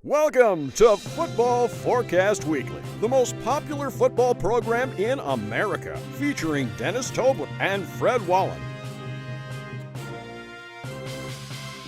Welcome to Football Forecast Weekly, the most popular football program in America, featuring Dennis Tobin and Fred Wallen.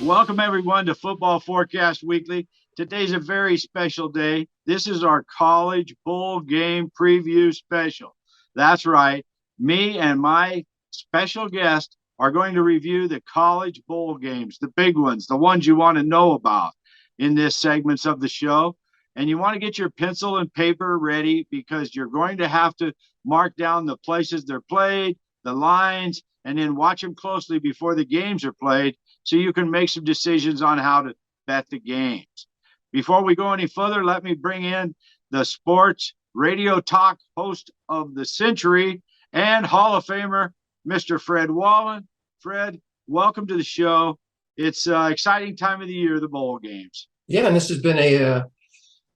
Welcome, everyone, to Football Forecast Weekly. Today's a very special day. This is our College Bowl Game Preview Special. That's right. Me and my special guest are going to review the College Bowl games, the big ones, the ones you want to know about in this segments of the show. And you want to get your pencil and paper ready because you're going to have to mark down the places they're played, the lines, and then watch them closely before the games are played so you can make some decisions on how to bet the games. Before we go any further, let me bring in the sports radio talk host of the century and Hall of Famer, Mr. Fred Wallen. Fred, welcome to the show. It's an exciting time of the year, the bowl games. Yeah, and this has been a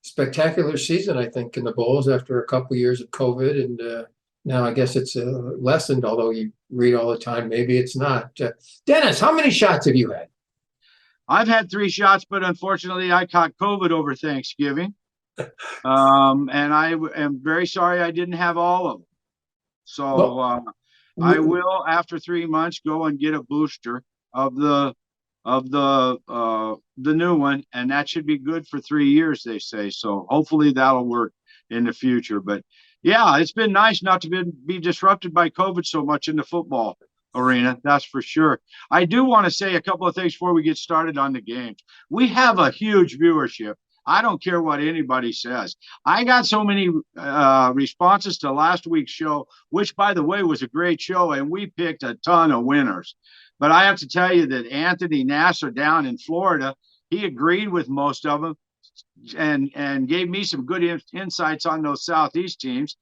spectacular season, I think, in the bowls after a couple of years of COVID. And now I guess it's lessened, although you read all the time, maybe it's not. Dennis, how many shots have you had? I've had 3 shots, but unfortunately I caught COVID over Thanksgiving. And I am very sorry I didn't have all of them. So I will, after 3 months, go and get a booster of the new one, and that should be good for 3 years, they say. So hopefully that'll work in the future. But yeah, it's been nice not to be disrupted by COVID so much in the football arena. That's for sure. I do want to say a couple of things before we get started on the games. We have a huge viewership. I don't care what anybody says. I got so many responses to last week's show, which, by the way, was a great show, and we picked a ton of winners. But I have to tell you that Anthony Nasser down in Florida, he agreed with most of them and gave me some good insights on those Southeast teams.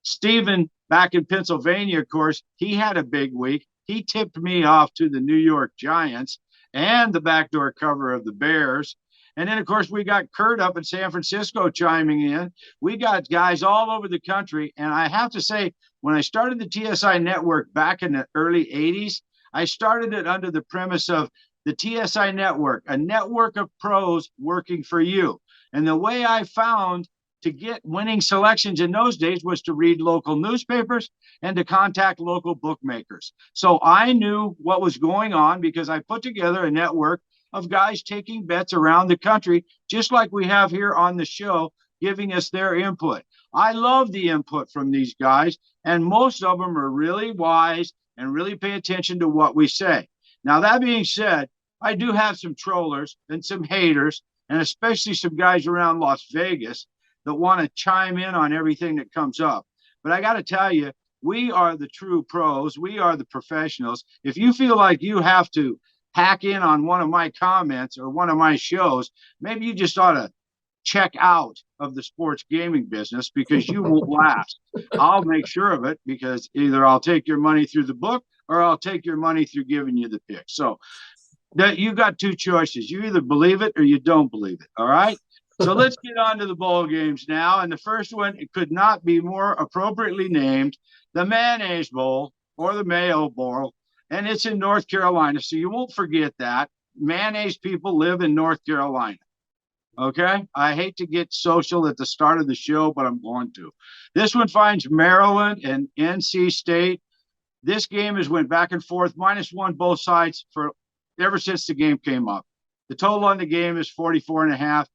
Stephen back in Pennsylvania, of course, he had a big week. He tipped me off to the New York Giants and the backdoor cover of the Bears. And then, of course, we got Kurt up in San Francisco chiming in. We got guys all over the country. And I have to say, when I started the TSI network back in the early 80s, I started it under the premise of the TSI network, a network of pros working for you. And the way I found to get winning selections in those days was to read local newspapers and to contact local bookmakers. So I knew what was going on because I put together a network of guys taking bets around the country, just like we have here on the show, giving us their input. I love the input from these guys, and most of them are really wise and really pay attention to what we say. Now, that being said, I do have some trollers and some haters, and especially some guys around Las Vegas that want to chime in on everything that comes up. But I got to tell you, we are the true pros. We are the professionals. If you feel like you have to hack in on one of my comments or one of my shows, maybe you just ought to check out of the sports gaming business because you won't last. I'll make sure of it because either I'll take your money through the book or I'll take your money through giving you the pick. So that you got 2 choices. You either believe it or you don't believe it. All right. So let's get on to the bowl games now. And the first one, it could not be more appropriately named the Mayonnaise Bowl or the Mayo Bowl. And it's in North Carolina. So you won't forget that. Mayonnaise people live in North Carolina. Okay, I hate to get social at the start of the show, but I'm going to. This one finds Maryland and NC State. This game has went back and forth, -1 both sides for ever since the game came up. The total on the game is 44.5.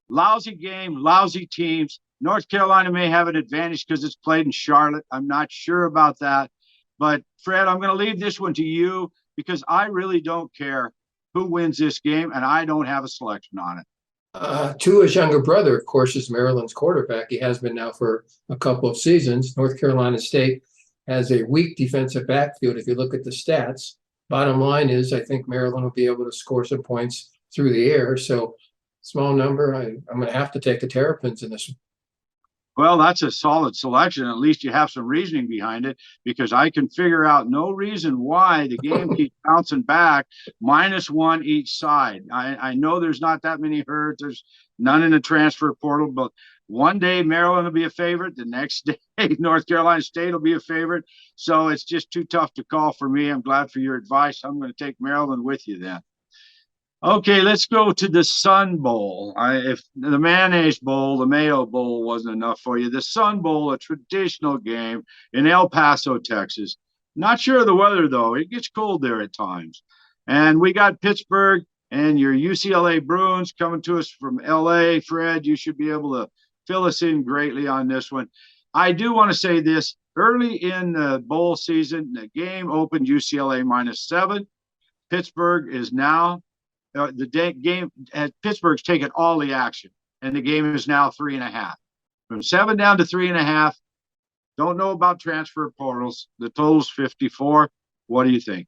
Lousy game, lousy teams. North Carolina may have an advantage because it's played in Charlotte. I'm not sure about that. But, Fred, I'm going to leave this one to you because I really don't care who wins this game, and I don't have a selection on it. Tua's younger brother, of course, is Maryland's quarterback. He has been now for a couple of seasons. North Carolina State has a weak defensive backfield. If you look at the stats, bottom line is I think Maryland will be able to score some points through the air. So small number, I'm going to have to take the Terrapins in this one. Well, that's a solid selection. At least you have some reasoning behind it because I can figure out no reason why the game keeps bouncing back -1 each side. I know there's not that many hurt. There's none in the transfer portal, but one day Maryland will be a favorite. The next day North Carolina State will be a favorite. So it's just too tough to call for me. I'm glad for your advice. I'm going to take Maryland with you then. Okay, let's go to the Sun Bowl. If the Mayonnaise Bowl, the Mayo Bowl wasn't enough for you, the Sun Bowl, a traditional game in El Paso, Texas. Not sure of the weather, though. It gets cold there at times. And we got Pittsburgh and your UCLA Bruins coming to us from LA. Fred, you should be able to fill us in greatly on this one. I do want to say this. Early in the bowl season, the game opened UCLA -7. Pittsburgh is now game at Pittsburgh's taken all the action, and the game is now 3.5. From 7 down to 3.5. Don't know about transfer portals. The total's 54. What do you think?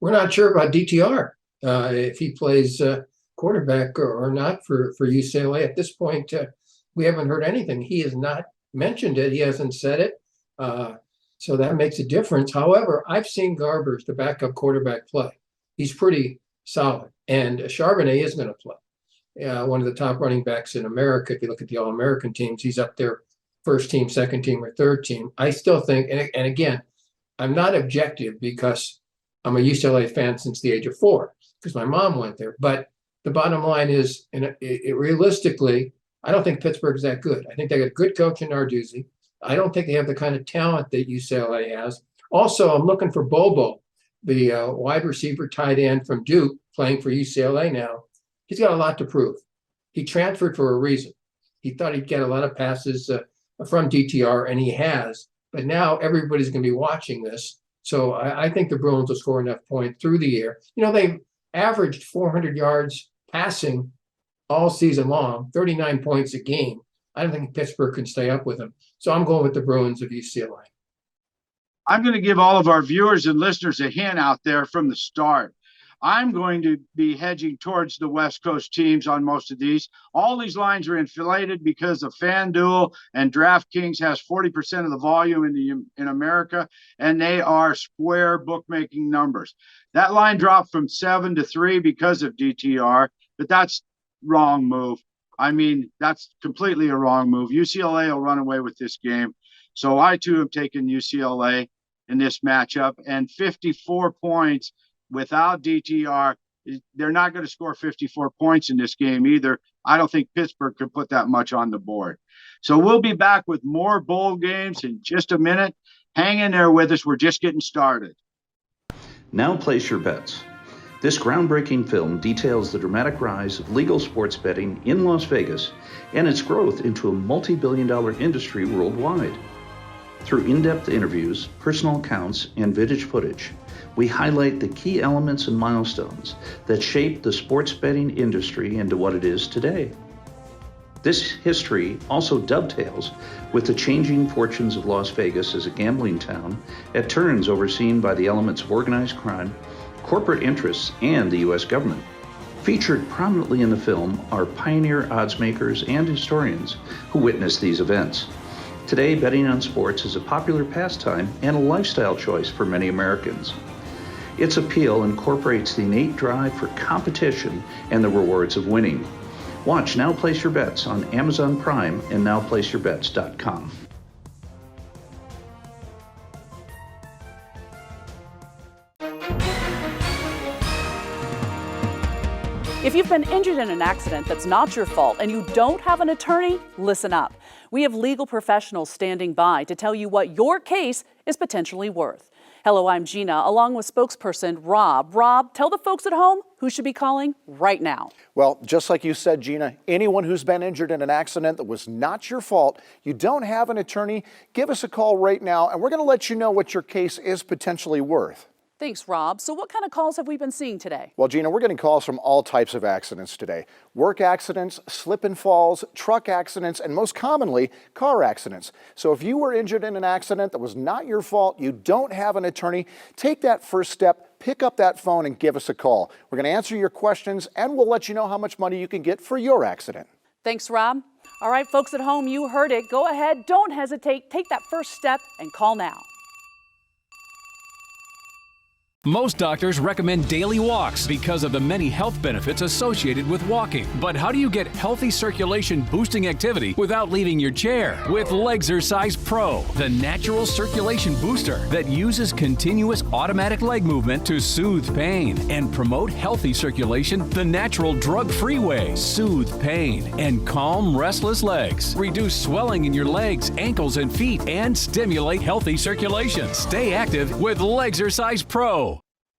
We're not sure about DTR, if he plays quarterback or not for UCLA. At this point, we haven't heard anything. He has not mentioned it. He hasn't said it. So that makes a difference. However, I've seen Garbers, the backup quarterback, play. He's pretty solid. And Charbonnet is going to play. One of the top running backs in America. If you look at the All-American teams, he's up there, first team, second team, or third team. I still think, and again, I'm not objective because I'm a UCLA fan since the age of 4, because my mom went there. But the bottom line is, realistically, I don't think Pittsburgh's that good. I think they got a good coach in Narduzzi. I don't think they have the kind of talent that UCLA has. Also, I'm looking for Bobo, the wide receiver tight end from Duke, playing for UCLA now. He's got a lot to prove. He transferred for a reason. He thought he'd get a lot of passes from DTR, and he has. But now everybody's going to be watching this. So I think the Bruins will score enough points through the year. You know, they averaged 400 yards passing all season long, 39 points a game. I don't think Pittsburgh can stay up with them. So I'm going with the Bruins of UCLA. I'm going to give all of our viewers and listeners a hint out there from the start. I'm going to be hedging towards the West Coast teams on most of these. All these lines are inflated because of FanDuel, and DraftKings has 40% of the volume in America, and they are square bookmaking numbers. That line dropped from 7 to 3 because of DTR, but that's wrong move. I mean, that's completely a wrong move. UCLA will run away with this game. So I, too, have taken UCLA in this matchup, and 54 points without DTR. They're not going to score 54 points in this game either. I don't think Pittsburgh could put that much on the board. So we'll be back with more bowl games in just a minute. Hang in there with us. We're just getting started. Now place your bets. This groundbreaking film details the dramatic rise of legal sports betting in Las Vegas and its growth into a multi-billion-dollar industry worldwide. Through in-depth interviews, personal accounts, and vintage footage, we highlight the key elements and milestones that shaped the sports betting industry into what it is today. This history also dovetails with the changing fortunes of Las Vegas as a gambling town at turns overseen by the elements of organized crime, corporate interests, and the U.S. government. Featured prominently in the film are pioneer odds makers and historians who witnessed these events. Today, betting on sports is a popular pastime and a lifestyle choice for many Americans. Its appeal incorporates the innate drive for competition and the rewards of winning. Watch Now Place Your Bets on Amazon Prime and NowPlaceYourBets.com. If you've been injured in an accident that's not your fault and you don't have an attorney, listen up. We have legal professionals standing by to tell you what your case is potentially worth. Hello, I'm Gina, along with spokesperson Rob. Rob, tell the folks at home who should be calling right now. Well, just like you said, Gina, anyone who's been injured in an accident that was not your fault, you don't have an attorney, give us a call right now, and we're going to let you know what your case is potentially worth. Thanks, Rob. So what kind of calls have we been seeing today? Well, Gina, we're getting calls from all types of accidents today. Work accidents, slip and falls, truck accidents, and most commonly, car accidents. So if you were injured in an accident that was not your fault, you don't have an attorney, take that first step, pick up that phone and give us a call. We're going to answer your questions, and we'll let you know how much money you can get for your accident. Thanks, Rob. All right, folks at home, you heard it. Go ahead, don't hesitate, take that first step and call now. Most doctors recommend daily walks because of the many health benefits associated with walking. But how do you get healthy circulation boosting activity without leaving your chair? With Legzercise Pro, the natural circulation booster that uses continuous automatic leg movement to soothe pain and promote healthy circulation the natural drug-free way. Soothe pain and calm restless legs. Reduce swelling in your legs, ankles, and feet and stimulate healthy circulation. Stay active with Legzercise Pro.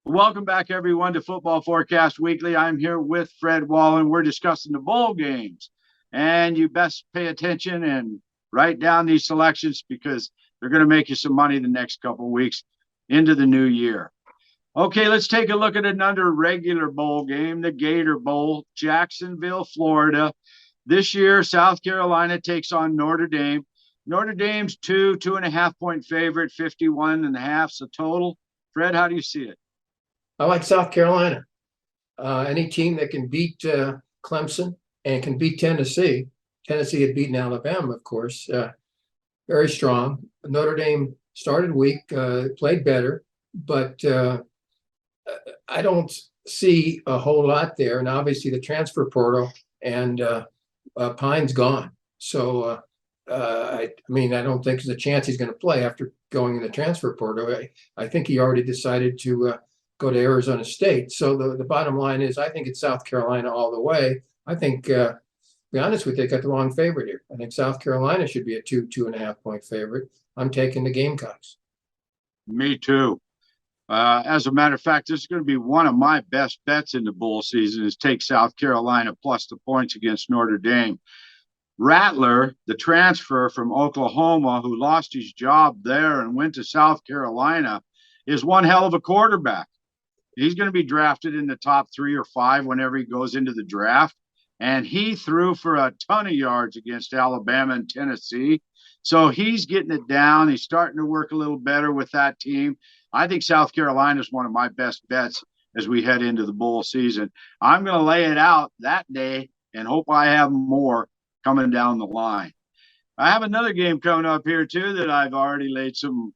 Welcome back, everyone, to Football Forecast Weekly. I'm here with Fred Wallen. We're discussing the bowl games, and you best pay attention and write down these selections because they're going to make you some money the next couple of weeks into the new year. Okay, let's take a look at another regular bowl game, the Gator Bowl, Jacksonville, Florida. This year, South Carolina takes on Notre Dame. Notre Dame's 2.5 point favorite, 51.5 so total. Fred, how do you see it? I like South Carolina. Any team that can beat Clemson and can beat Tennessee. Tennessee had beaten Alabama, of course. Very strong. Notre Dame started weak, played better, but I don't see a whole lot there. And obviously the transfer portal and Pine's gone. So, I don't think there's a chance he's going to play after going in the transfer portal. I think he already decided to go to Arizona State. So the bottom line is I think it's South Carolina all the way. I think, to be honest with you, they got the wrong favorite here. I think South Carolina should be a 2.5 point favorite. I'm taking the Gamecocks. Me too. As a matter of fact, this is going to be one of my best bets in the bowl season is take South Carolina plus the points against Notre Dame. Rattler, the transfer from Oklahoma who lost his job there and went to South Carolina, is one hell of a quarterback. He's going to be drafted in the top 3 or 5 whenever he goes into the draft. And he threw for a ton of yards against Alabama and Tennessee. So he's getting it down. He's starting to work a little better with that team. I think South Carolina is one of my best bets as we head into the bowl season. I'm going to lay it out that day and hope I have more coming down the line. I have another game coming up here too that I've already laid some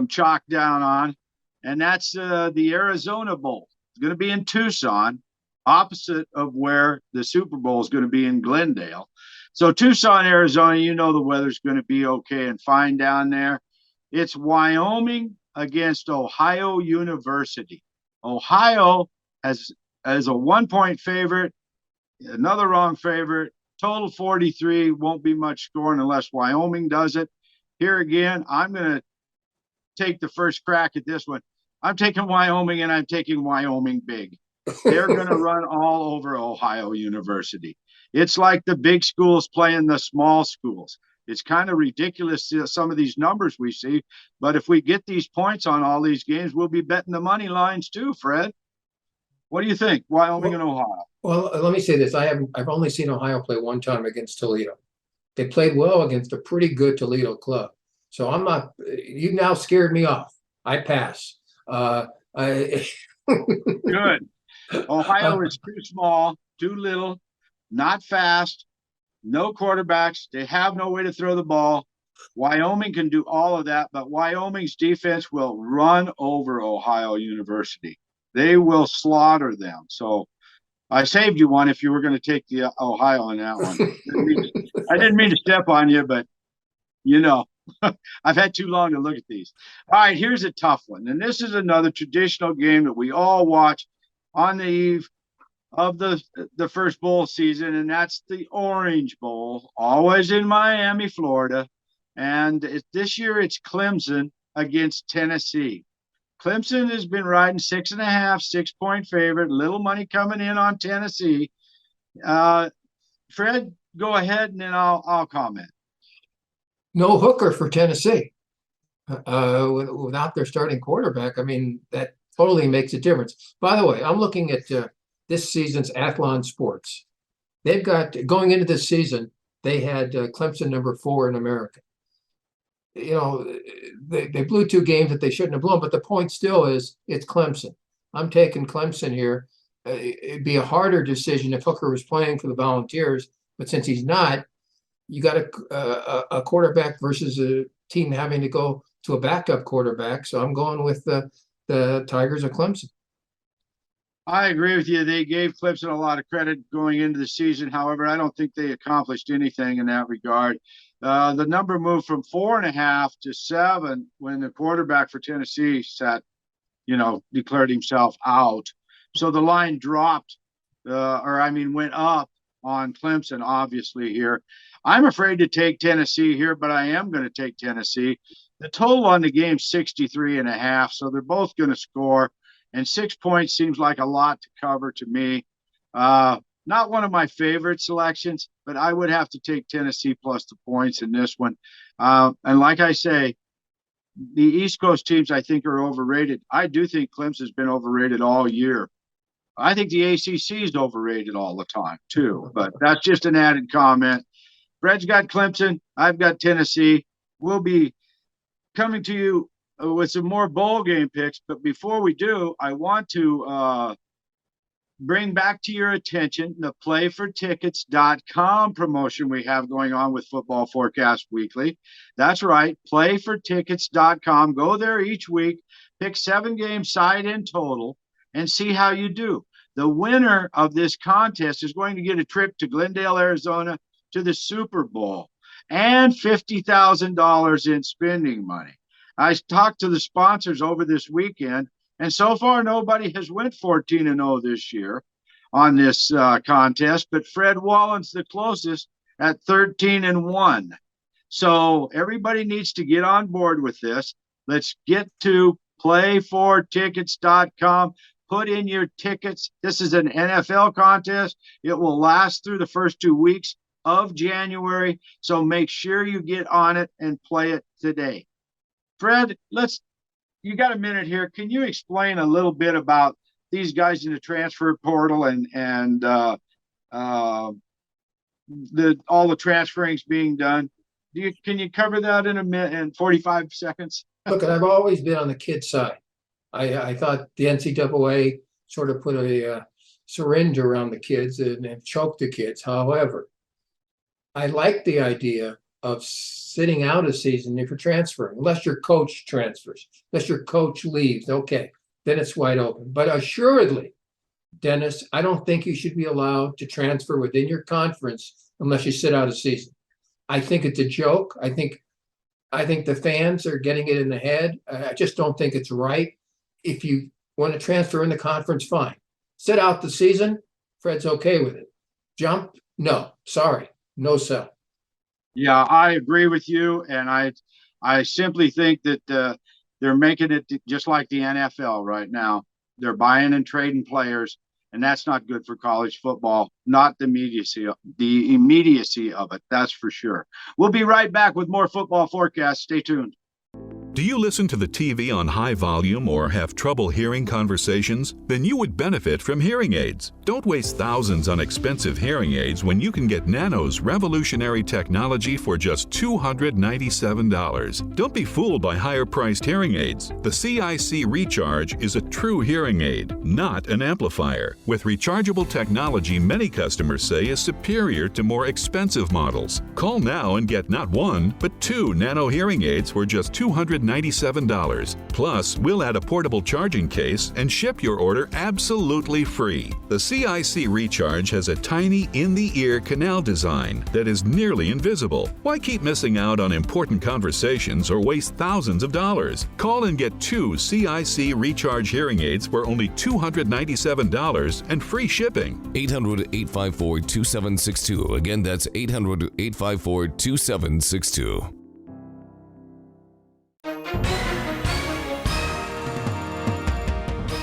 chalk down on, and that's the Arizona Bowl. It's going to be in Tucson, opposite of where the Super Bowl is going to be in Glendale. So Tucson, Arizona, you know the weather's going to be okay and fine down there. It's Wyoming against Ohio University. Ohio is a 1 point favorite, another wrong favorite. Total 43, won't be much scoring unless Wyoming does it. Here again, I'm going to take the first crack at this one. I'm taking Wyoming, and I'm taking Wyoming big. They're going to run all over Ohio University. It's like the big schools playing the small schools. It's kind of ridiculous, some of these numbers we see. But if we get these points on all these games, we'll be betting the money lines too, Fred. What do you think, Wyoming and Ohio? Well, let me say this. I've only seen Ohio play one time against Toledo. They played well against a pretty good Toledo club. So I'm not – you now scared me off. I pass. Good. Ohio is too small, too little, not fast, no quarterbacks. They have no way to throw the ball. Wyoming can do all of that, but Wyoming's defense will run over Ohio University. They will slaughter them. So I saved you one if you were going to take the Ohio on that one. I didn't mean to step on you, but, you know, I've had too long to look at these. All right, here's a tough one. And this is another traditional game that we all watch on the eve of the first bowl season, and that's the Orange Bowl, always in Miami, Florida. And this year it's Clemson against Tennessee. Clemson has been riding 6.5, 6 point favorite, little money coming in on Tennessee. Fred, go ahead and then I'll comment. No Hooker for Tennessee without their starting quarterback. I mean, that totally makes a difference. By the way, I'm looking at this season's Athlon Sports. They've got, going into this season, they had Clemson number 4 in America. You know, they blew 2 games that they shouldn't have blown, but the point still is it's Clemson. I'm taking Clemson here. It'd be a harder decision if Hooker was playing for the Volunteers, but since he's not, you got a quarterback versus a team having to go to a backup quarterback. So I'm going with the Tigers of Clemson. I agree with you. They gave Clemson a lot of credit going into the season. However, I don't think they accomplished anything in that regard. The number moved from 4.5 to 7 when the quarterback for Tennessee declared himself out. So the line dropped, went up on Clemson, obviously, here. I'm afraid to take Tennessee here, but I am going to take Tennessee. The total on the game 63.5, so they're both going to score. And 6 points seems like a lot to cover to me. Not one of my favorite selections, but I would have to take Tennessee plus the points in this one. And like I say, the East Coast teams I think are overrated. I do think Clemson's been overrated all year. I think the ACC is overrated all the time too, but that's just an added comment. Fred's got Clemson. I've got Tennessee. We'll be coming to you with some more bowl game picks. But before we do, I want to bring back to your attention the playfortickets.com promotion we have going on with Football Forecast Weekly. That's right, playfortickets.com. Go there each week, pick 7 games side in total, and see how you do. The winner of this contest is going to get a trip to Glendale, Arizona to the Super Bowl and $50,000 in spending money. I talked to the sponsors over this weekend, and so far nobody has went 14-0 this year on this contest, but Fred Wallen's the closest at 13-1. So everybody needs to get on board with this. Let's get to playfortickets.com. Put in your tickets. This is an NFL contest. It will last through the first 2 weeks of January. So make sure you get on it and play it today. Fred, you got a minute here. Can you explain a little bit about these guys in the transfer portal and all the transferings being done? Can you cover that in a minute, in 45 seconds? Look, I've always been on the kid side. I thought the NCAA sort of put a syringe around the kids and choked the kids. However, I like the idea of sitting out a season if you're transferring, unless your coach transfers, unless your coach leaves. Okay, then it's wide open. But assuredly, Dennis, I don't think you should be allowed to transfer within your conference unless you sit out a season. I think it's a joke. I think the fans are getting it in the head. I just don't think it's right. If you want to transfer in the conference, fine. Sit out the season, Fred's okay with it. Jump? No, sorry, no sell. Yeah, I agree with you, and I simply think that they're making it just like the NFL right now. They're buying and trading players, and that's not good for college football. Not the immediacy of it. That's for sure. We'll be right back with more Football Forecast. Stay tuned. Do you listen to the TV on high volume or have trouble hearing conversations? Then you would benefit from hearing aids. Don't waste thousands on expensive hearing aids when you can get Nano's revolutionary technology for just $297. Don't be fooled by higher-priced hearing aids. The CIC Recharge is a true hearing aid, not an amplifier. With rechargeable technology many customers say is superior to more expensive models. Call now and get not 1, but 2 Nano hearing aids for just $297. Plus, we'll add a portable charging case and ship your order absolutely free. The CIC Recharge has a tiny in-the-ear canal design that is nearly invisible. Why keep missing out on important conversations or waste thousands of dollars? Call and get 2 CIC Recharge hearing aids for only $297 and free shipping. 800-854-2762. Again, that's 800-854-2762.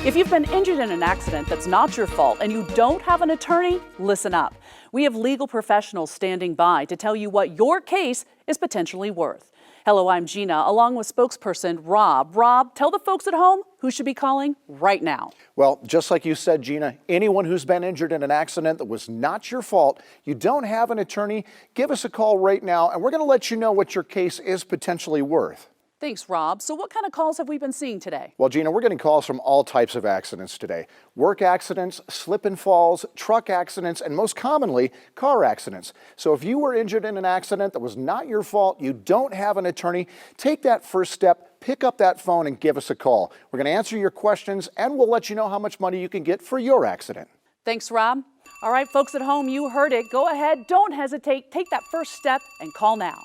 If you've been injured in an accident that's not your fault and you don't have an attorney, listen up. We have legal professionals standing by to tell you what your case is potentially worth. Hello, I'm Gina, along with spokesperson Rob. Rob, tell the folks at home who should be calling right now. Well, just like you said, Gina, anyone who's been injured in an accident that was not your fault, you don't have an attorney, give us a call right now, and we're going to let you know what your case is potentially worth. Thanks, Rob. So what kind of calls have we been seeing today? Well, Gina, we're getting calls from all types of accidents today. Work accidents, slip and falls, truck accidents, and most commonly, car accidents. So if you were injured in an accident that was not your fault, you don't have an attorney, take that first step, pick up that phone and give us a call. We're going to answer your questions and we'll let you know how much money you can get for your accident. Thanks, Rob. All right, folks at home, you heard it. Go ahead, don't hesitate. Take that first step and call now.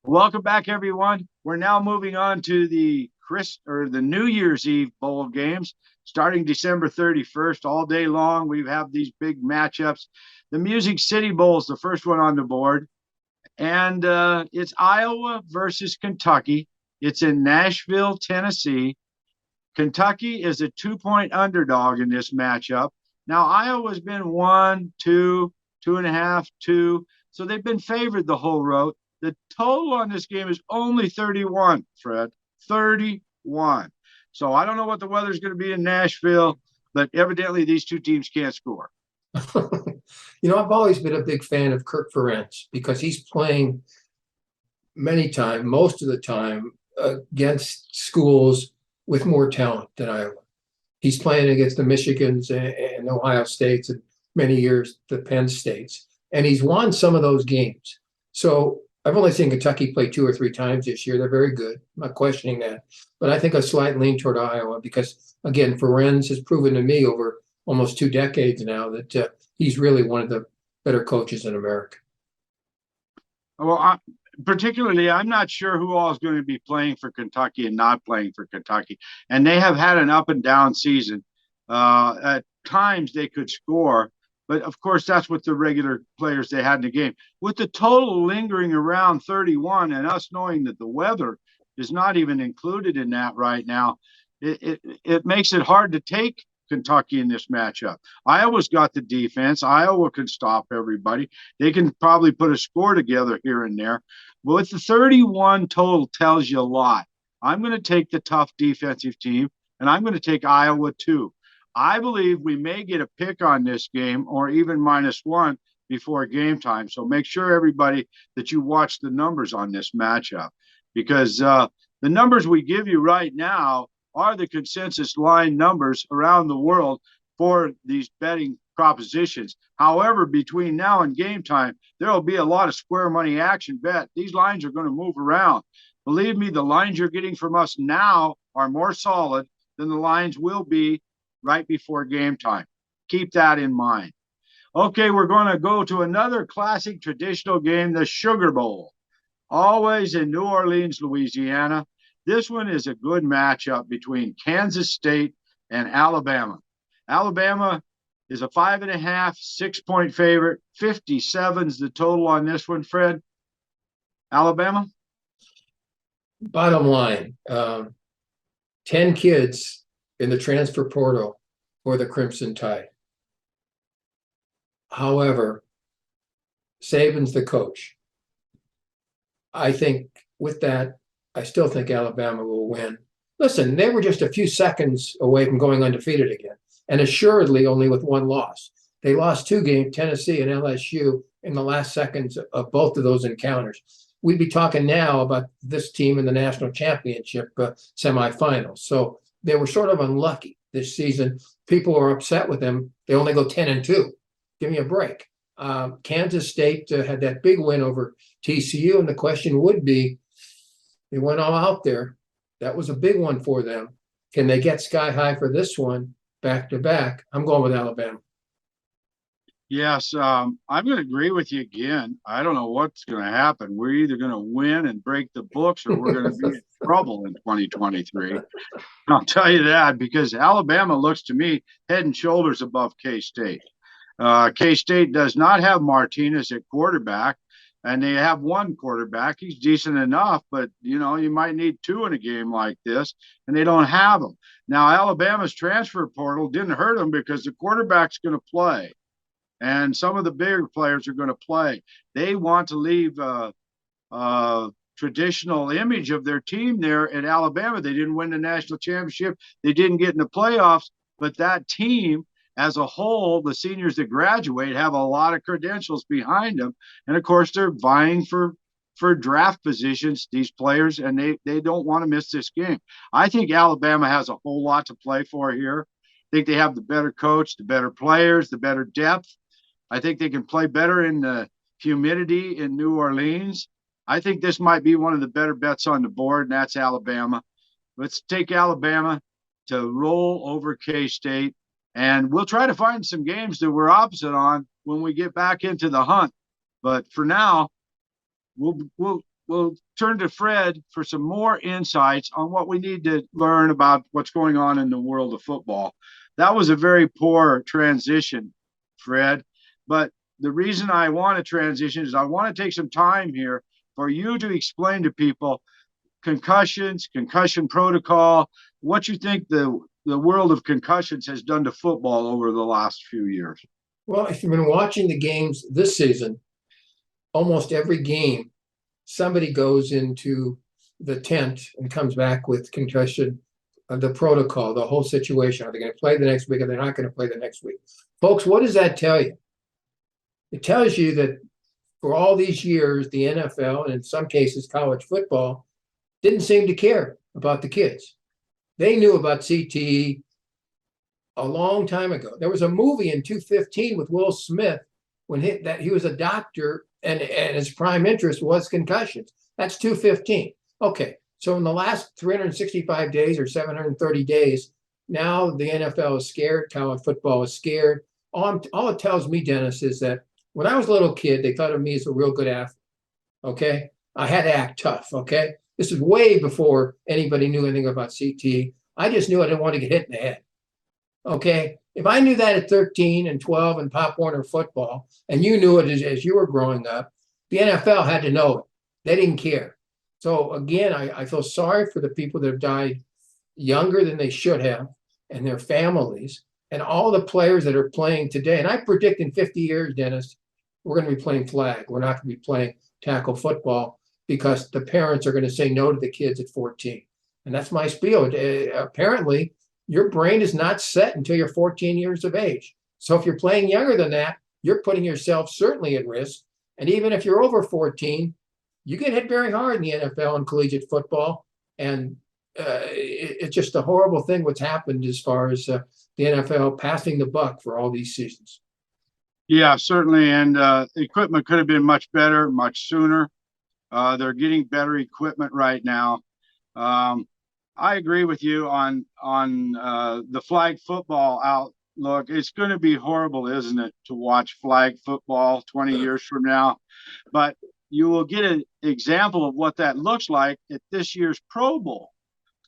Welcome back, everyone. We're now moving on to the New Year's Eve bowl games, starting December 31st, all day long. We have these big matchups. The Music City Bowl is the first one on the board, and it's Iowa versus Kentucky. It's in Nashville, Tennessee. Kentucky is a 2-point underdog in this matchup. Now, Iowa's been 1, 2, 2.5, 2, so they've been favored the whole road. The total on this game is only 31, Fred, 31. So I don't know what the weather's going to be in Nashville, but evidently these two teams can't score. I've always been a big fan of Kirk Ferentz because he's playing most of the time, against schools with more talent than Iowa. He's playing against the Michigans and Ohio States and many years the Penn States, and he's won some of those games. So I've only seen Kentucky play 2 or 3 times this year. They're very good. I'm not questioning that. But I think a slight lean toward Iowa because, again, Ferentz has proven to me over almost 2 decades now that he's really one of the better coaches in America. Well, I'm not sure who all is going to be playing for Kentucky and not playing for Kentucky. And they have had an up and down season. At times they could score. But, of course, that's what the regular players they had in the game. With the total lingering around 31 and us knowing that the weather is not even included in that right now, it makes it hard to take Kentucky in this matchup. Iowa's got the defense. Iowa can stop everybody. They can probably put a score together here and there. But with the 31 total tells you a lot. I'm going to take the tough defensive team, and I'm going to take Iowa too. I believe we may get a pick on this game or even -1 before game time. So make sure, everybody, that you watch the numbers on this matchup because the numbers we give you right now are the consensus line numbers around the world for these betting propositions. However, between now and game time, there will be a lot of square money action bet. These lines are going to move around. Believe me, the lines you're getting from us now are more solid than the lines will be right before game time. Keep that in mind. Okay, we're going to go to another classic traditional game, the Sugar Bowl, always in New Orleans, Louisiana. This one is a good matchup between Kansas State and Alabama. Alabama is a 5.5, 6-point favorite. 57 is the total on this one, Fred. Alabama? Bottom line, 10 kids in the transfer portal for the Crimson Tide. However, Saban's the coach. I think with that, I still think Alabama will win. Listen, they were just a few seconds away from going undefeated again, and assuredly only with 1 loss. They lost 2 games, Tennessee and LSU, in the last seconds of both of those encounters. We'd be talking now about this team in the national championship semifinals. So they were sort of unlucky this season. People are upset with them. They only go 10-2. Give me a break. Kansas State had that big win over TCU, and the question would be, they went all out there. That was a big one for them. Can they get sky high for this one back to back? I'm going with Alabama. Yes, I'm going to agree with you again. I don't know what's going to happen. We're either going to win and break the books or we're going to be in trouble in 2023. I'll tell you that because Alabama looks to me head and shoulders above K-State. K-State does not have Martinez at quarterback, and they have 1 quarterback. He's decent enough, but, you might need 2 in a game like this, and they don't have them. Now, Alabama's transfer portal didn't hurt them because the quarterback's going to play. And some of the bigger players are going to play. They want to leave a traditional image of their team there at Alabama. They didn't win the national championship. They didn't get in the playoffs. But that team as a whole, the seniors that graduate have a lot of credentials behind them. And, of course, they're vying for for draft positions, these players, and they don't want to miss this game. I think Alabama has a whole lot to play for here. I think they have the better coach, the better players, the better depth. I think they can play better in the humidity in New Orleans. I think this might be one of the better bets on the board, and that's Alabama. Let's take Alabama to roll over K-State, and we'll try to find some games that we're opposite on when we get back into the hunt. But for now, we'll turn to Fred for some more insights on what we need to learn about what's going on in the world of football. That was a very poor transition, Fred. But the reason I want to transition is I want to take some time here for you to explain to people concussions, concussion protocol, what you think the world of concussions has done to football over the last few years. Well, if you've been watching the games this season, almost every game, somebody goes into the tent and comes back with concussion, the protocol, the whole situation. Are they going to play the next week or they're not going to play the next week? Folks, what does that tell you? It tells you that for all these years, the NFL, and in some cases college football, didn't seem to care about the kids. They knew about CTE a long time ago. There was a movie in 2015 with Will Smith when he was a doctor and his prime interest was concussions. That's 2015. Okay, so in the last 365 days or 730 days, now the NFL is scared, college football is scared. All it tells me, Dennis, is that when I was a little kid, they thought of me as a real good athlete. Okay, I had to act tough. Okay, this is way before anybody knew anything about CTE. I just knew I didn't want to get hit in the head. Okay, if I knew that at 13 and 12 in Pop Warner football, and you knew it as you were growing up, the NFL had to know it. They didn't care. So again, I feel sorry for the people that have died younger than they should have, and their families, and all the players that are playing today. And I predict in 50 years, Dennis, we're going to be playing flag. We're not going to be playing tackle football because the parents are going to say no to the kids at 14. And that's my spiel. Apparently, your brain is not set until you're 14 years of age. So if you're playing younger than that, you're putting yourself certainly at risk. And even if you're over 14, you get hit very hard in the NFL and collegiate football. And it's just a horrible thing what's happened as far as the NFL passing the buck for all these seasons. Yeah, certainly. And equipment could have been much better, much sooner. They're getting better equipment right now. I agree with you on the flag football outlook. It's going to be horrible, isn't it, to watch flag football 20 years from now? But you will get an example of what that looks like at this year's Pro Bowl,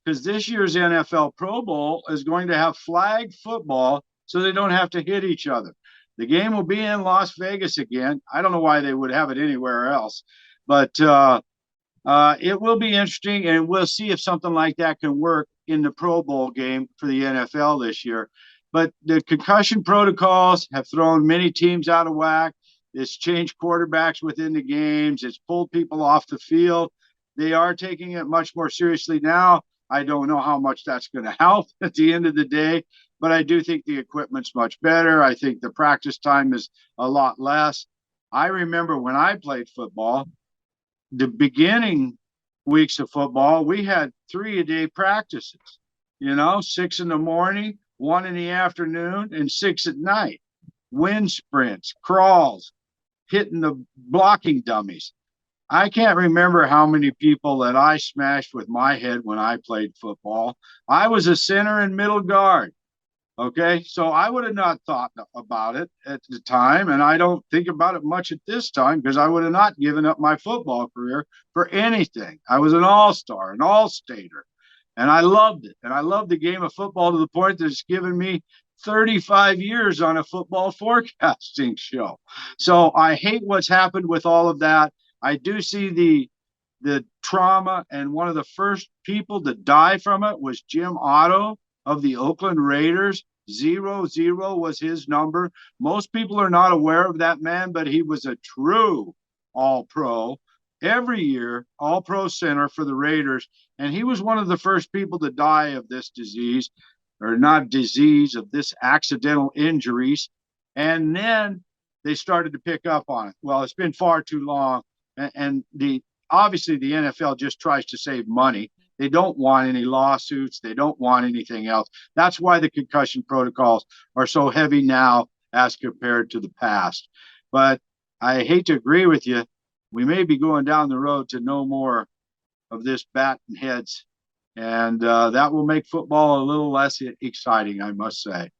because this year's NFL Pro Bowl is going to have flag football so they don't have to hit each other. The game will be in Las Vegas again. I don't know why they would have it anywhere else, but it will be interesting, and we'll see if something like that can work in the Pro Bowl game for the NFL this year. But the concussion protocols have thrown many teams out of whack. It's changed quarterbacks within the games. It's pulled people off the field. They are taking it much more seriously now. I don't know how much that's going to help at the end of the day, but I do think the equipment's much better. I think the practice time is a lot less. I remember when I played football, the beginning weeks of football, we had 3-a-day practices, 6 in the morning, 1 in the afternoon, and 6 at night. Wind sprints, crawls, hitting the blocking dummies. I can't remember how many people that I smashed with my head when I played football. I was a center and middle guard. Okay, so I would have not thought about it at the time, and I don't think about it much at this time because I would have not given up my football career for anything. I was an all-star, an all-stater, and I loved it. And I loved the game of football to the point that it's given me 35 years on a football forecasting show. So I hate what's happened with all of that. I do see the trauma, and one of the first people to die from it was Jim Otto of the Oakland Raiders. 0-0 was his number. Most people are not aware of that man, but he was a true all-pro. Every year, all-pro center for the Raiders. And he was one of the first people to die of this disease, or not disease, of this accidental injuries. And then they started to pick up on it. Well, it's been far too long. And the obviously the NFL just tries to save money. They don't want any lawsuits. They don't want anything else. That's why the concussion protocols are so heavy now as compared to the past. But I hate to agree with you. We may be going down the road to no more of this batting heads. And that will make football a little less exciting, I must say.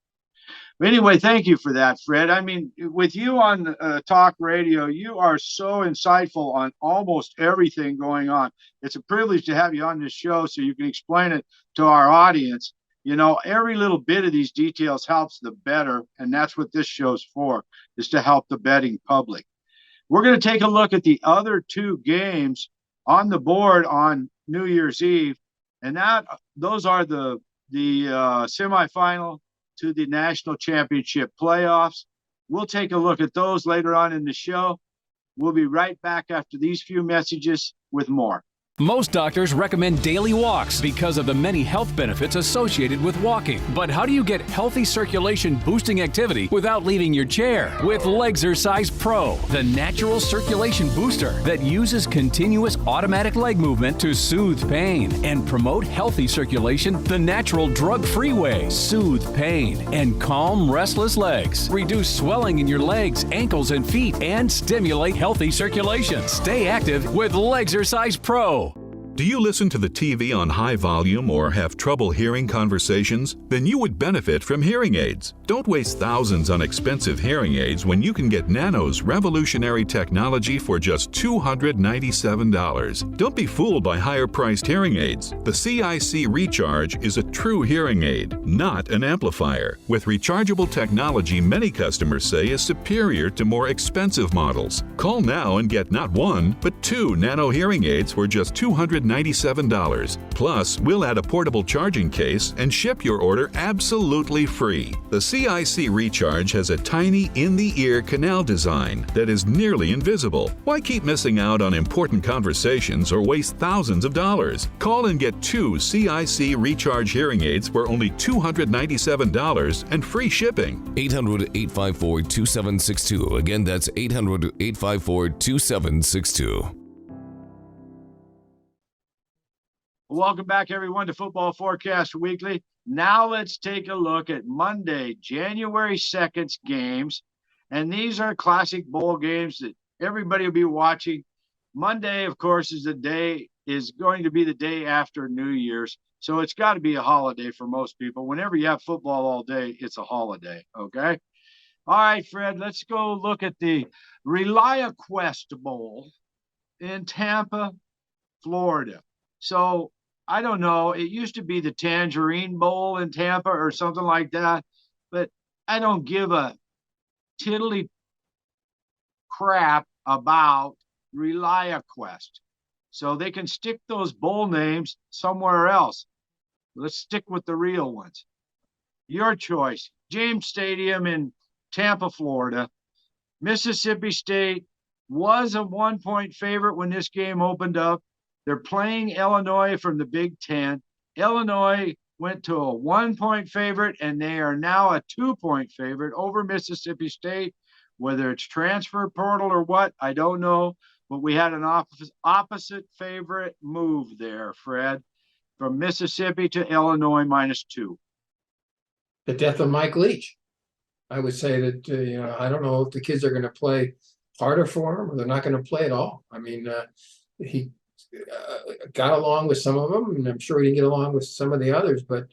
But anyway, thank you for that, Fred. I mean, with you on talk radio, you are so insightful on almost everything going on. It's a privilege to have you on this show so you can explain it to our audience. You know, every little bit of these details helps the bettor, and that's what this show's for, is to help the betting public. We're going to take a look at the other two games on the board on New Year's Eve, and those are the semifinal to the national championship playoffs. We'll take a look at those later on in the show. We'll be right back after these few messages with more. Most doctors recommend daily walks because of the many health benefits associated with walking. But how do you get healthy circulation boosting activity without leaving your chair? With Legzercise Pro, the natural circulation booster that uses continuous automatic leg movement to soothe pain and promote healthy circulation the natural drug-free way. Soothe pain and calm restless legs. Reduce swelling in your legs, ankles, and feet and stimulate healthy circulation. Stay active with Legzercise Pro. Do you listen to the TV on high volume or have trouble hearing conversations? Then you would benefit from hearing aids. Don't waste thousands on expensive hearing aids when you can get Nano's revolutionary technology for just $297. Don't be fooled by higher-priced hearing aids. The CIC Recharge is a true hearing aid, not an amplifier. With rechargeable technology many customers say is superior to more expensive models. Call now and get not one, but two Nano hearing aids for just $297. Plus, we'll add a portable charging case and ship your order absolutely free. The CIC Recharge has a tiny in-the-ear canal design that is nearly invisible. Why keep missing out on important conversations or waste thousands of dollars? Call and get two CIC Recharge hearing aids for only $297 and free shipping. 800-854-2762. Again, that's 800-854-2762. Welcome back, everyone, to Football Forecast Weekly. Now let's take a look at Monday, January 2nd's games. And these are classic bowl games that everybody will be watching. Monday, of course, is going to be the day after New Year's. So it's got to be a holiday for most people. Whenever you have football all day, it's a holiday, okay? All right, Fred, let's go look at the ReliaQuest Bowl in Tampa, Florida. So I don't know. It used to be the Tangerine Bowl in Tampa or something like that, but I don't give a tiddly crap about ReliaQuest. So they can stick those bowl names somewhere else. Let's stick with the real ones. Your choice. James Stadium in Tampa, Florida. Mississippi State was a 1-point favorite when this game opened up. They're playing Illinois from the Big Ten. Illinois went to a 1-point favorite, and they are now a 2-point favorite over Mississippi State. Whether it's transfer portal or what, I don't know. But we had an opposite favorite move there, Fred, from Mississippi to Illinois -2. The death of Mike Leach. I would say that, I don't know if the kids are going to play harder for him or they're not going to play at all. I mean, he got along with some of them, and I'm sure he didn't get along with some of the others. But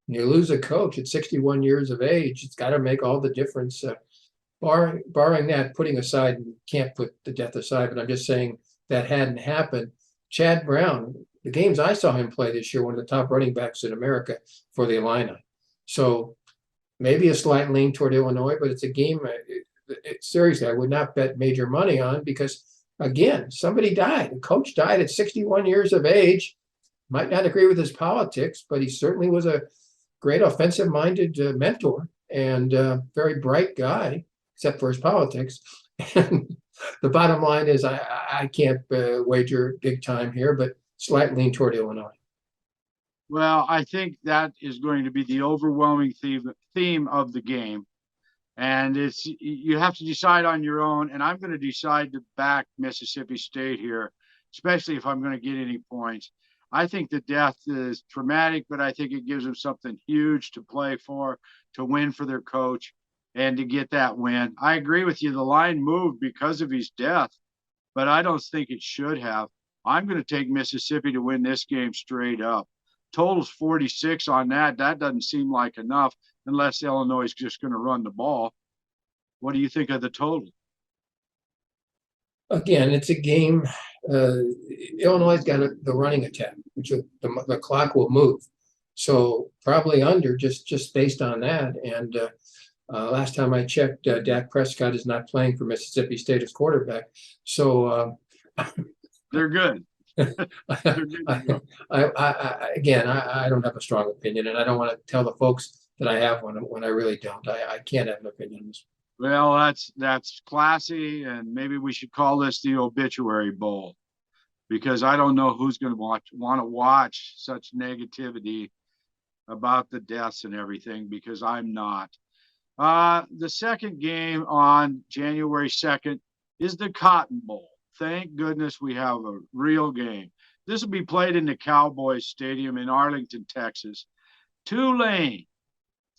when you lose a coach at 61 years of age, it's got to make all the difference. Barring that, putting aside, you can't put the death aside, but I'm just saying that hadn't happened. Chad Brown, the games I saw him play this year, one of the top running backs in America for the Illini. So maybe a slight lean toward Illinois, but it's a game, seriously, I would not bet major money on because, again, somebody died. The coach died at 61 years of age. Might not agree with his politics, but he certainly was a great offensive-minded mentor and very bright guy, except for his politics. And the bottom line is I can't wager big time here, but slight lean toward Illinois. Well, I think that is going to be the overwhelming theme of the game. And you have to decide on your own. And I'm going to decide to back Mississippi State here. especially if I'm going to get any points. I think the death is traumatic, but I think it gives them something huge to play for, to win for their coach, and to get that win. I agree with you. The line moved because of his death, but I don't think it should have. I'm going to take Mississippi to win this game straight up. Total's 46 on that. That doesn't seem like enough unless Illinois is just going to run the ball. What do you think of the total? Again, it's a game. Illinois has got the running attack, which the clock will move. So probably under just based on that. And last time I checked, Dak Prescott is not playing for Mississippi State as quarterback. So they're good. I don't have a strong opinion, and I don't want to tell the folks that I have one when I really don't. I can't have an opinion on this. Well, that's classy, and maybe we should call this the obituary bowl, because I don't know who's going to want to watch such negativity about the deaths and everything, because I'm not. The second game on January 2nd is the Cotton Bowl. Thank goodness we have a real game. This will be played in the Cowboys Stadium in Arlington, Texas. Tulane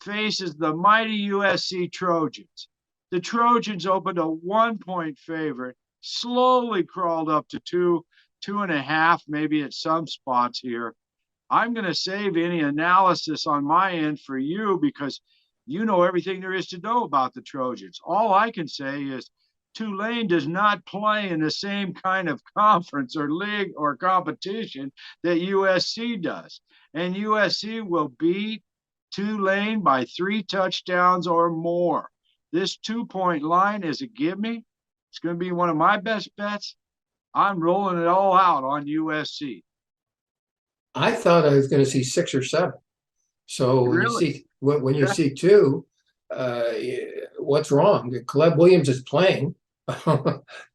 faces the mighty USC Trojans. The Trojans opened a 1-point favorite, slowly crawled up to 2.5, maybe at some spots here. I'm going to save any analysis on my end for you, because you know everything there is to know about the Trojans. All I can say is Tulane does not play in the same kind of conference or league or competition that USC does. And USC will beat Tulane by 3 touchdowns or more. This 2-point line is a give me. It's going to be one of my best bets. I'm rolling it all out on USC. I thought I was going to see 6 or 7. So Really? when you see 2, what's wrong? Caleb Williams is playing,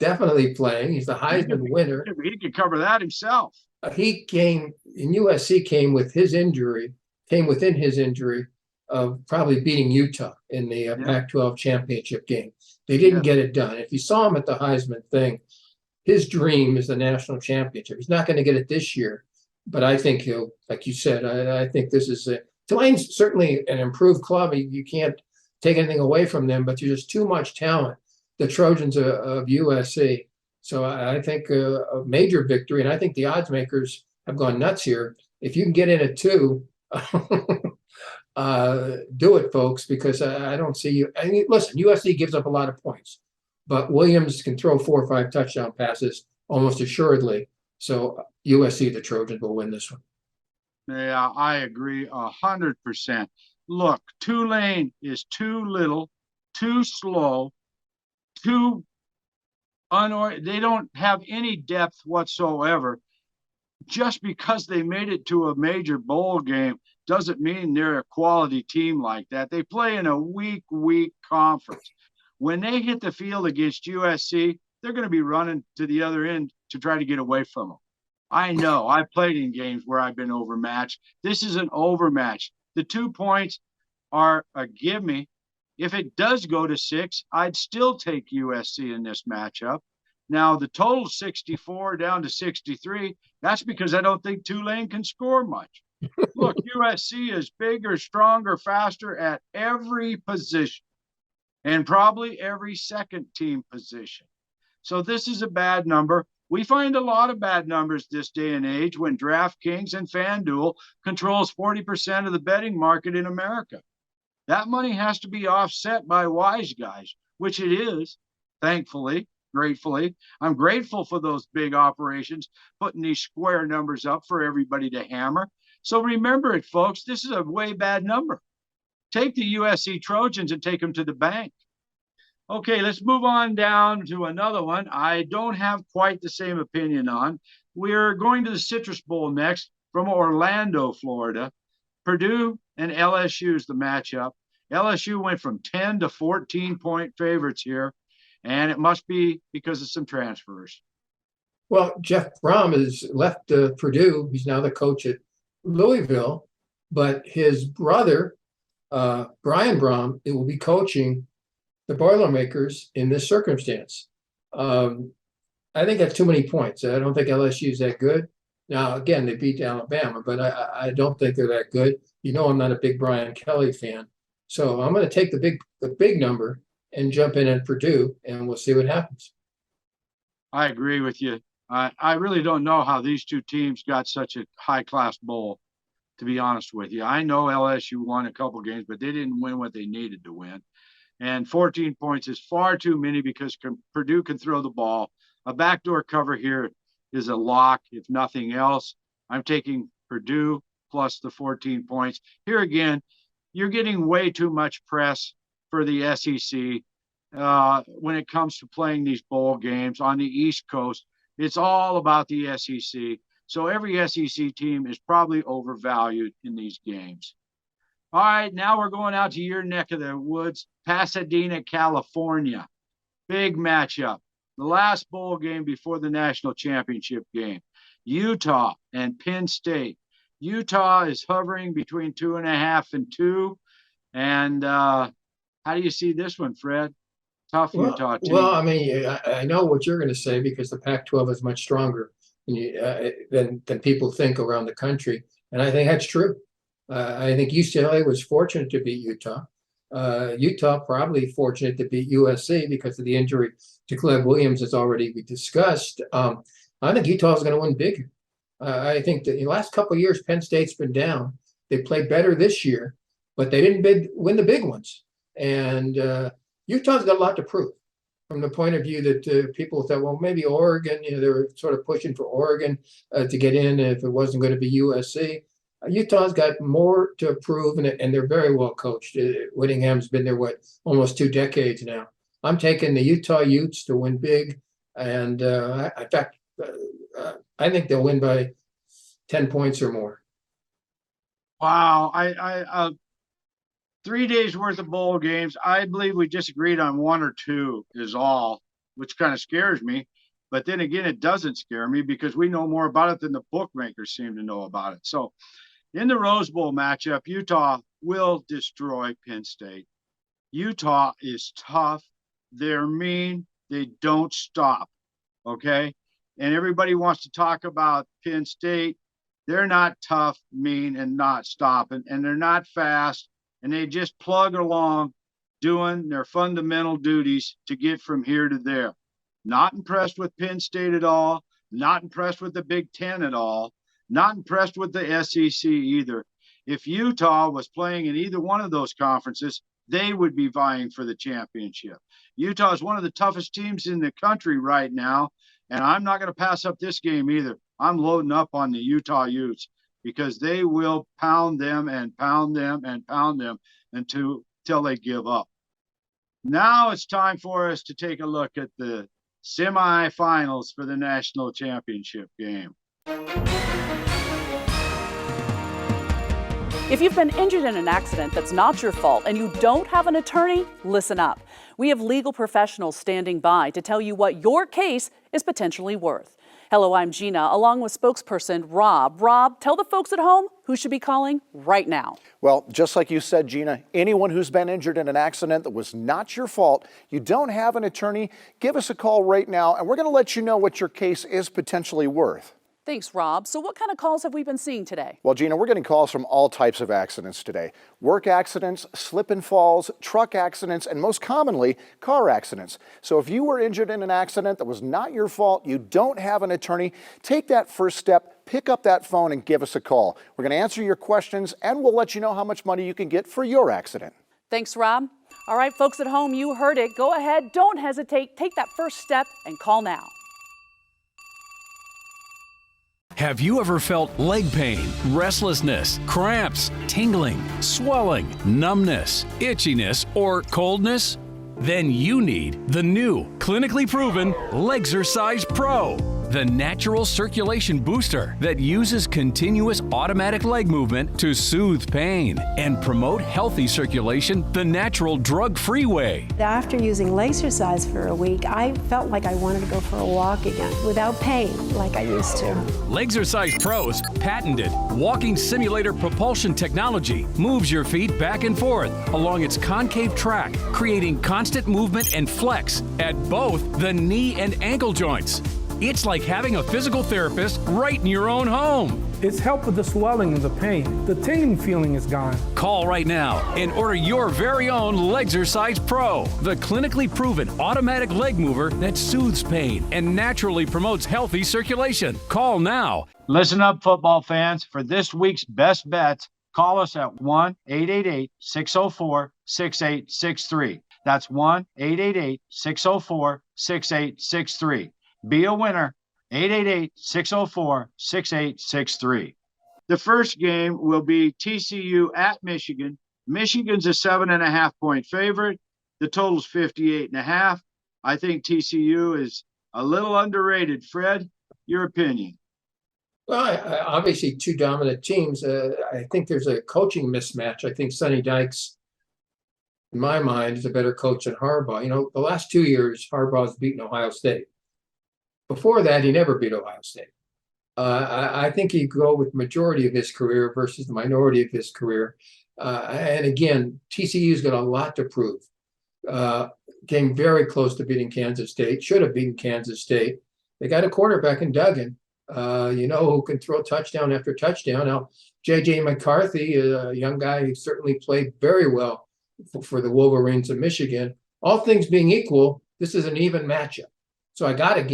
definitely playing. He's the Heisman winner. He could cover that himself. USC came within his injury of probably beating Utah in the Pac-12 championship game. They didn't get it done. If you saw him at the Heisman thing, his dream is the national championship. He's not going to get it this year, but I think he'll, like you said, I think this is Tulane's certainly an improved club. You can't take anything away from them, but there's just too much talent, the Trojans of USC. So I think a major victory, and I think the odds makers have gone nuts here. If you can get in at 2, do it, folks, because I don't see you. I mean, listen, USC gives up a lot of points, but Williams can throw 4 or 5 touchdown passes almost assuredly. So USC, the Trojans, will win this one. Yeah, I agree 100%. Look, Tulane is too little, too slow, they don't have any depth whatsoever. Just because they made it to a major bowl game doesn't mean they're a quality team like that. They play in a weak conference. When they hit the field against USC, they're going to be running to the other end to try to get away from them. I know. I've played in games where I've been overmatched. This is an overmatch. The 2 points are a give me. If it does go to 6, I'd still take USC in this matchup. Now, the total 64 down to 63, that's because I don't think Tulane can score much. Look, USC is bigger, stronger, faster at every position, and probably every second team position. So this is a bad number. We find a lot of bad numbers this day and age when DraftKings and FanDuel controls 40% of the betting market in America. That money has to be offset by wise guys, which it is, thankfully, gratefully. I'm grateful for those big operations, putting these square numbers up for everybody to hammer. So remember it, folks, this is a way bad number. Take the USC Trojans and take them to the bank. Okay, let's move on down to another one I don't have quite the same opinion on. We're going to the Citrus Bowl next from Orlando, Florida. Purdue and LSU is the matchup. LSU went from 10 to 14-point favorites here, and it must be because of some transfers. Well, Jeff Brom has left Purdue. He's now the coach at Louisville, but his brother, Brian Brom, will be coaching the Boilermakers in this circumstance. I I think that's too many points. I don't think LSU is that good. Now, again, they beat Alabama, but I don't think they're that good. You know, I'm not a big Brian Kelly fan. So I'm going to take the big number and jump in at Purdue, and we'll see what happens. I agree with you. I really don't know how these two teams got such a high-class bowl, to be honest with you. I know LSU won a couple games, but they didn't win what they needed to win. And 14 points is far too many because Purdue can throw the ball. A backdoor cover here is a lock, if nothing else. I'm taking Purdue plus the 14 points. Here again, you're getting way too much press for the SEC when it comes to playing these bowl games on the East Coast. It's all about the SEC. So every SEC team is probably overvalued in these games. All right, now we're going out to your neck of the woods, Pasadena, California. Big matchup. The last bowl game before the national championship game. Utah and Penn State. Utah is hovering between 2.5 and 2. And how do you see this one, Fred? Tough Utah team. Well, I mean, I know what you're going to say because the Pac-12 is much stronger than people think around the country. And I think that's true. I think UCLA was fortunate to beat Utah. Utah probably fortunate to beat USC because of the injury to Caleb Williams, as already we discussed. I think Utah is going to win big. I think that in the last couple of years, Penn State's been down. They played better this year, but they didn't win the big ones. And Utah's got a lot to prove from the point of view that people thought, well, maybe Oregon, they were sort of pushing for Oregon to get in if it wasn't going to be USC. Utah's got more to prove, and they're very well coached. Whittingham's been there, almost 2 decades now. I'm taking the Utah Utes to win big, and in fact, I think they'll win by 10 points or more. Wow, I 3 days worth of bowl games. I believe we just agreed on 1 or 2 is all, which kind of scares me. But then again, it doesn't scare me because we know more about it than the bookmakers seem to know about it. So in the Rose Bowl matchup, Utah will destroy Penn State. Utah is tough. They're mean. They don't stop. Okay. And everybody wants to talk about Penn State. They're not tough, mean, and not stopping. And they're not fast. And they just plug along doing their fundamental duties to get from here to there. Not impressed with Penn State at all. Not impressed with the Big Ten at all. Not impressed with the SEC either. If Utah was playing in either one of those conferences, they would be vying for the championship. Utah is one of the toughest teams in the country right now, and I'm not going to pass up this game either. I'm loading up on the Utah Utes because they will pound them and pound them and pound them until they give up. Now it's time for us to take a look at the semifinals for the national championship game. If you've been injured in an accident that's not your fault and you don't have an attorney, listen up. We have legal professionals standing by to tell you what your case is potentially worth. Hello, I'm Gina, along with spokesperson Rob. Rob, tell the folks at home who should be calling right now. Well, just like you said, Gina, anyone who's been injured in an accident that was not your fault, you don't have an attorney, give us a call right now, and we're going to let you know what your case is potentially worth. Thanks, Rob. So what kind of calls have we been seeing today? Well, Gina, we're getting calls from all types of accidents today. Work accidents, slip and falls, truck accidents, and most commonly, car accidents. So if you were injured in an accident that was not your fault, you don't have an attorney, take that first step, pick up that phone and give us a call. We're going to answer your questions and we'll let you know how much money you can get for your accident. Thanks, Rob. All right, folks at home, you heard it. Go ahead, don't hesitate, take that first step and call now. Have you ever felt leg pain, restlessness, cramps, tingling, swelling, numbness, itchiness, or coldness? Then you need the new, clinically proven Legzercise Pro, the natural circulation booster that uses continuous automatic leg movement to soothe pain and promote healthy circulation the natural drug-free way. After using Legzercise for a week, I felt like I wanted to go for a walk again without pain like I used to. Legzercise Pro's patented walking simulator propulsion technology moves your feet back and forth along its concave track, creating constant movement and flex at both the knee and ankle joints. It's like having a physical therapist right in your own home. It's helped with the swelling and the pain. The tingling feeling is gone. Call right now and order your very own Legzercise Pro, the clinically proven automatic leg mover that soothes pain and naturally promotes healthy circulation. Call now. Listen up, football fans. For this week's best bets, call us at 1-888-604-6863. That's 1-888-604-6863. Be a winner. 888-604-6863. The first game will be TCU at Michigan. Michigan's a 7.5-point favorite. The total's 58.5. I think TCU is a little underrated. Fred, your opinion? Well, obviously two dominant teams. I think there's a coaching mismatch. I think Sonny Dykes, in my mind, is a better coach than Harbaugh. You know, the last 2 years, Harbaugh's beaten Ohio State. Before that, he never beat Ohio State. I think he'd go with majority of his career versus the minority of his career. And again, TCU's got a lot to prove. Came very close to beating Kansas State, should have beaten Kansas State. They got a quarterback in Duggan, who can throw touchdown after touchdown. Now, J.J. McCarthy, a young guy who certainly played very well for the Wolverines of Michigan. All things being equal, this is an even matchup. So I got to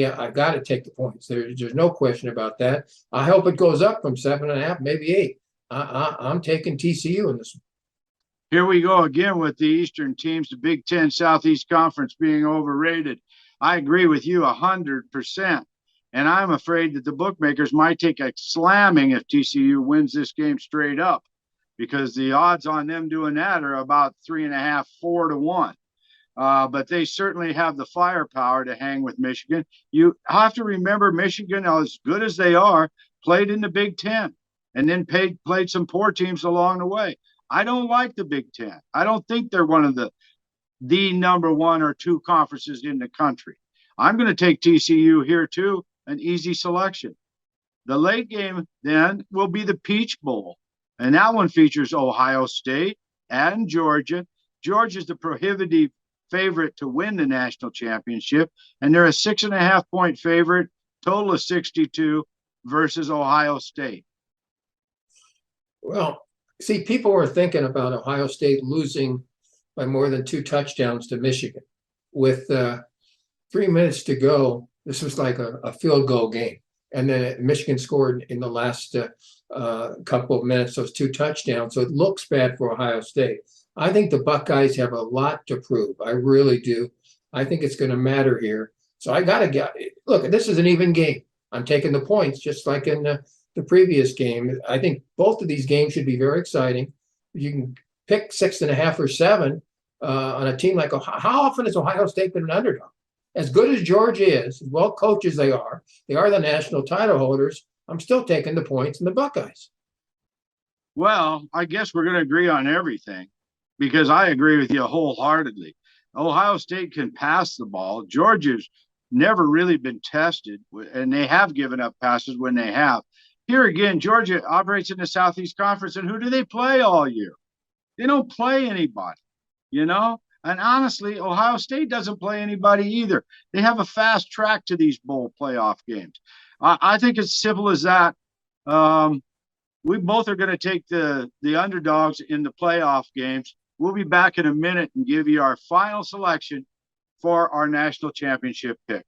take the points. There's no question about that. I hope it goes up from 7.5, maybe 8. I'm taking TCU in this one. Here we go again with the Eastern teams, the Big Ten Southeast Conference being overrated. I agree with you 100%. And I'm afraid that the bookmakers might take a slamming if TCU wins this game straight up, because the odds on them doing that are about 3.5, 4 to 1. But they certainly have the firepower to hang with Michigan. You have to remember Michigan, as good as they are, played in the Big Ten and then played some poor teams along the way. I don't like the Big Ten. I don't think they're one of the number 1 or 2 conferences in the country. I'm going to take TCU here too, an easy selection. The late game then will be the Peach Bowl, and that one features Ohio State and Georgia. Georgia's the prohibitive favorite to win the national championship, and they're a 6.5-point favorite, total of 62 versus Ohio State. Well, see, people were thinking about Ohio State losing by more than 2 touchdowns to Michigan. With 3 minutes to go, this was like a field goal game. And then Michigan scored in the last couple of minutes, those 2 touchdowns. So it looks bad for Ohio State. I think the Buckeyes have a lot to prove. I really do. I think it's going to matter here. So I got to get – look, this is an even game. I'm taking the points just like in the previous game. I think both of these games should be very exciting. You can pick 6.5 or 7 on a team like Ohio. How often has Ohio State been an underdog? As good as Georgia is, as well coached as they are the national title holders. I'm still taking the points in the Buckeyes. Well, I guess we're going to agree on everything, because I agree with you wholeheartedly. Ohio State can pass the ball. Georgia's never really been tested, and they have given up passes when they have. Here again, Georgia operates in the Southeast Conference, and who do they play all year? They don't play anybody, And honestly, Ohio State doesn't play anybody either. They have a fast track to these bowl playoff games. I think it's simple as that. We both are going to take the underdogs in the playoff games. We'll be back in a minute and give you our final selection for our national championship pick.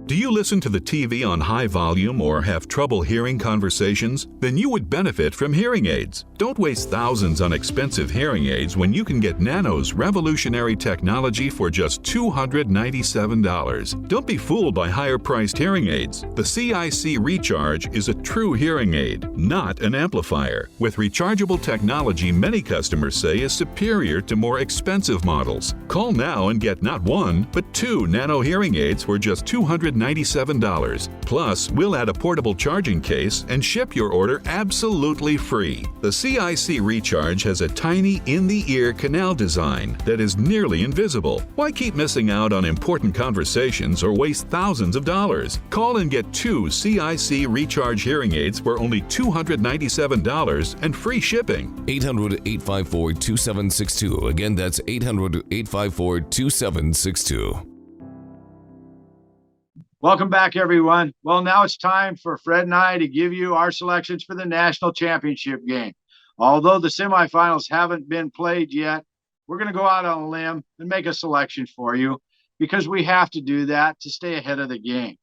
Do you listen to the TV on high volume or have trouble hearing conversations? Then you would benefit from hearing aids. Don't waste thousands on expensive hearing aids when you can get Nano's revolutionary technology for just $297. Don't be fooled by higher-priced hearing aids. The CIC Recharge is a true hearing aid, not an amplifier. With rechargeable technology many customers say is superior to more expensive models. Call now and get not 1, but 2 Nano hearing aids for just $297. Plus, we'll add a portable charging case and ship your order absolutely free. The CIC Recharge has a tiny in-the-ear canal design that is nearly invisible. Why keep missing out on important conversations or waste thousands of dollars? Call and get 2 CIC Recharge hearing aids for only $297 and free shipping. 800-854-2762. Again, that's 800-854-2762. Welcome back, everyone. Well, now it's time for Fred and I to give you our selections for the national championship game. Although the semifinals haven't been played yet, we're going to go out on a limb and make a selection for you because we have to do that to stay ahead of the game.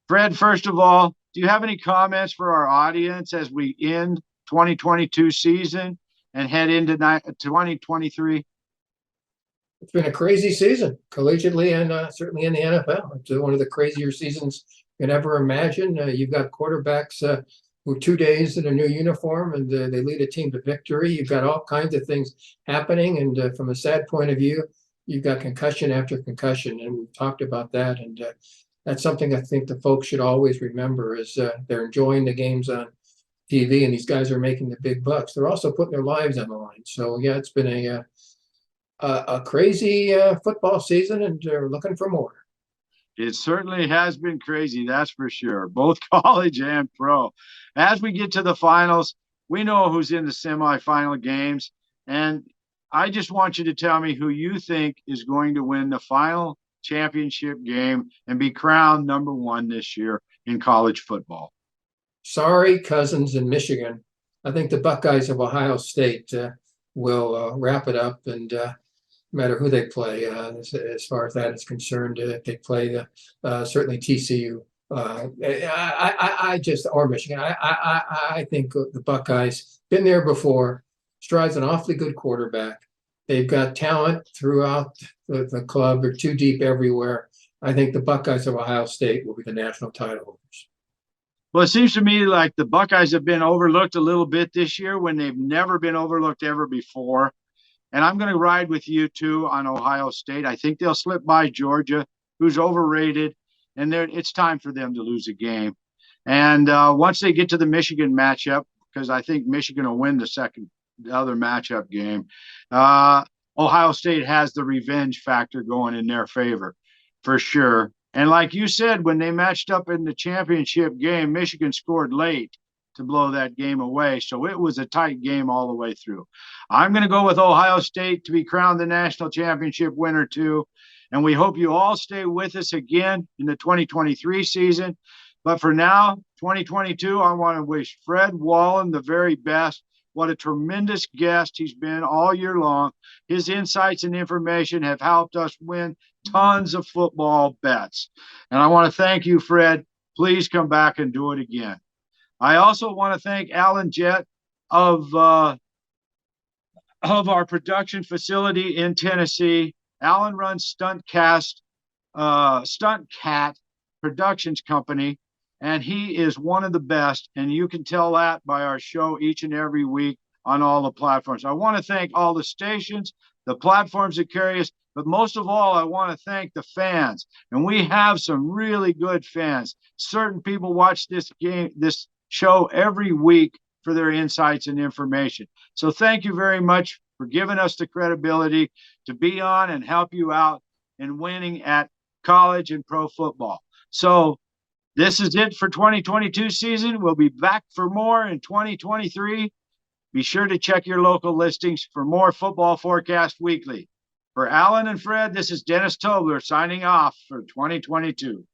Fred, first of all, do you have any comments for our audience as we end 2022 season and head into 2023? It's been a crazy season, collegiately and certainly in the NFL. It's one of the crazier seasons you can ever imagine. You've got quarterbacks who 2 days in a new uniform and they lead a team to victory. You've got all kinds of things happening. And from a sad point of view, you've got concussion after concussion. And we've talked about that. And that's something I think the folks should always remember is they're enjoying the games on TV and these guys are making the big bucks. They're also putting their lives on the line. So, yeah, it's been a crazy football season, and they're looking for more. It certainly has been crazy, that's for sure, both college and pro. As we get to the finals, we know who's in the semifinal games, and I just want you to tell me who you think is going to win the final championship game and be crowned number one this year in college football. Sorry, Cousins in Michigan. I think the Buckeyes of Ohio State will wrap it up, and no matter who they play, as far as that is concerned, they play certainly TCU. I just or Michigan. I think the Buckeyes been there before. Stride's an awfully good quarterback. They've got talent throughout the club. They're too deep everywhere. I think the Buckeyes of Ohio State will be the national title holders. Well, it seems to me like the Buckeyes have been overlooked a little bit this year when they've never been overlooked ever before. And I'm going to ride with you, too, on Ohio State. I think they'll slip by Georgia, who's overrated, and it's time for them to lose a game. And once they get to the Michigan matchup, because I think Michigan will win the other matchup game, Ohio State has the revenge factor going in their favor, for sure. And like you said, when they matched up in the championship game, Michigan scored late to blow that game away. So it was a tight game all the way through. I'm going to go with Ohio State to be crowned the national championship winner, too. And we hope you all stay with us again in the 2023 season. But for now, 2022, I want to wish Fred Wallen the very best. What a tremendous guest he's been all year long. His insights and information have helped us win tons of football bets. And I want to thank you, Fred. Please come back and do it again. I also want to thank Alan Jett of our production facility in Tennessee. Alan runs Stunt Cat Productions Company, and he is one of the best, and you can tell that by our show each and every week on all the platforms. I want to thank all the stations, the platforms that carry us, but most of all, I want to thank the fans, and we have some really good fans. Certain people watch this show every week for their insights and information. So thank you very much for giving us the credibility to be on and help you out in winning at college and pro football. So this is it for 2022 season. We'll be back for more in 2023. Be sure to check your local listings for more Football Forecast Weekly. For Alan and Fred, this is Dennis Tobler signing off for 2022.